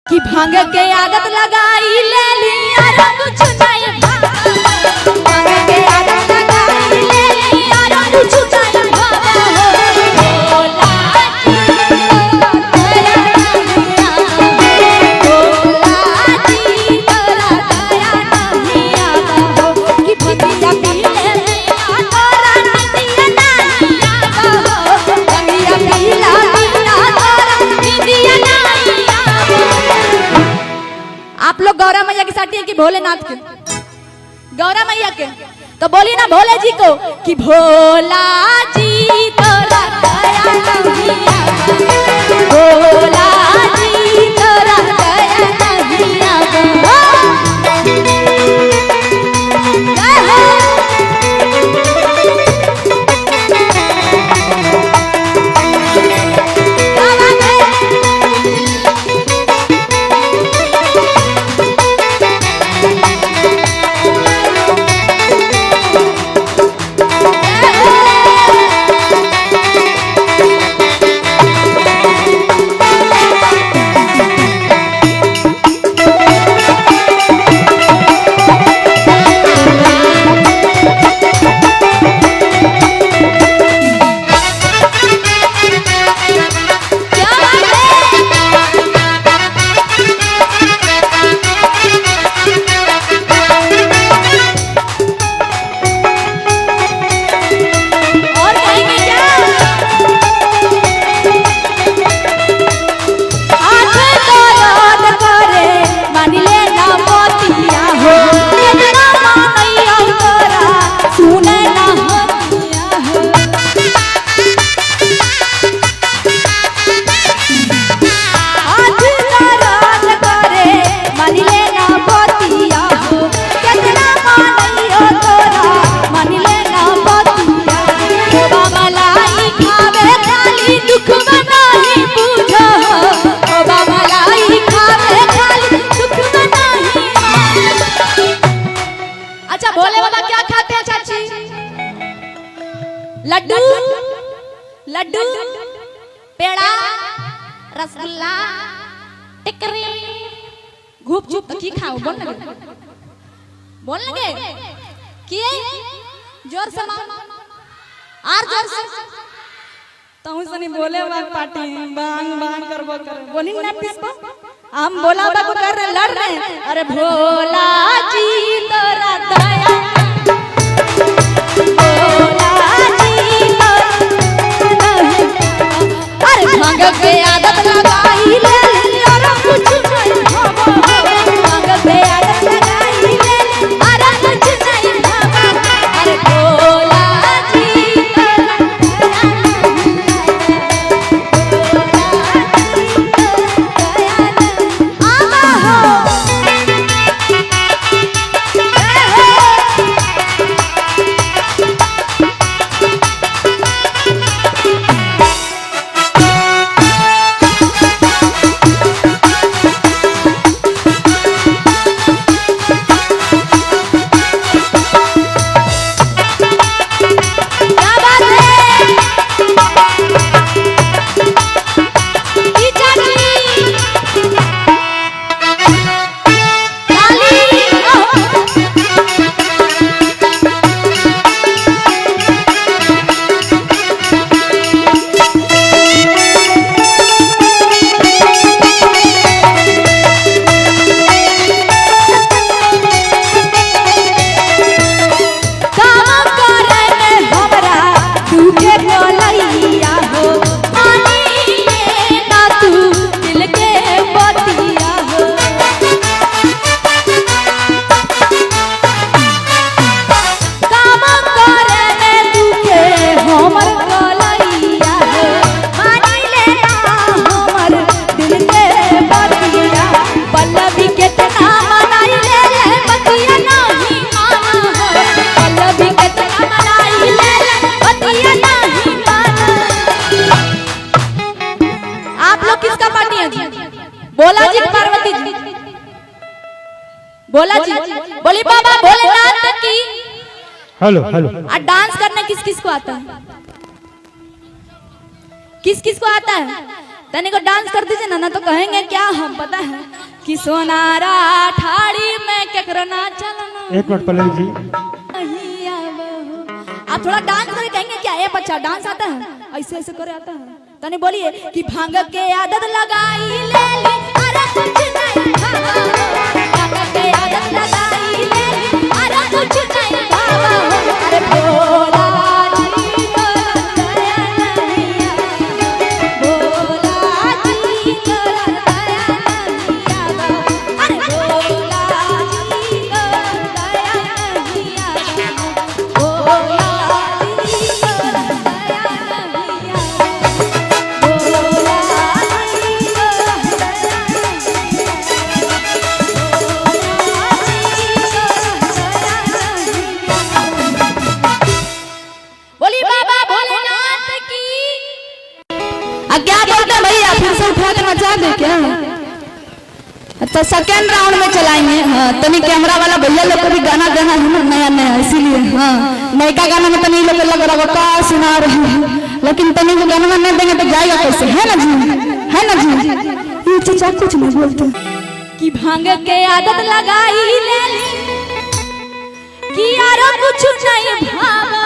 कि भांग के आदत लगाई ले लिया रंग चुनाई भांग के आदत लगाई ले लिया रंग चुनाई आप लोग गौरा मैया की साथी है कि भोलेनाथ के? गौरा मैया के तो बोली ना भोले जी को कि भोला जी तोरा दया नहीं आवा, भोला जी तोरा दया नहीं आवा। लड्डू लड्डू पेड़ा रसगुल्ला टिकरी घूप चुप की खाओ बोल लगे किए जोर से आर जोर से तहु सनी बोले बा पार्टी बांग बांग करबो कर बोनी ना पिसबो हम बोला बा को कर लड़ रहे। अरे भोला जी तोरा दया भांग के आदत लगाई ले लिया रंग चुनाई भांग के आदत लगाई ले लिया रंग चुनाई अरे भोला जी आवा हो बोला जी पार्वती जी बोला जी बोली बाबा भोलेनाथ की हेलो हेलो। डांस करने किस किस को आता है? किस किस को आता है? तने को डांस कर दीजिए ना तो कहेंगे क्या हम पता है। कि सोनारा ठाड़ी में केकरो ना चलना एक मिनट पल्लवी जी, नहीं आवे हो। आप थोड़ा डांस करके कहेंगे क्या ये बच्चा डांस आता है, ऐसे ऐसे करे आता है, तने बोलिए कि भांग के आदत लगाई ले ली, अरे कुछ नहीं भावा हो। भांग के आदत लगाई ले ली, अरे कुछ नहीं भावा हो। अरे भोला जी तोरा दया नहीं आवा, भोला जी तोरा दया नहीं आवा, अरे भोला जी तोरा दया नहीं आवा, भोला जी तोरा दया नहीं आवा। बोली बाबा भोलेनाथ की। क्या बोलते हैं भैया, फिर से उठा कर मचा दे क्या? अच्छा सेकेंड राउंड में चलाएंगे। हाँ तनी कैमरा वाला भैया लोग को भी गाना गाना है ना नया नया, इसीलिए हाँ नयका गाना में तनी लोग लग रहा का सुना रहे हैं, लेकिन तनी को गाना में नहीं देंगे तो जाएगा कैसे, है ना जी, है ना जी। ये चीज कुछ नहीं बोलते कि भांग के आदत लगाई ले ली कि यारो कुछ नहीं भावा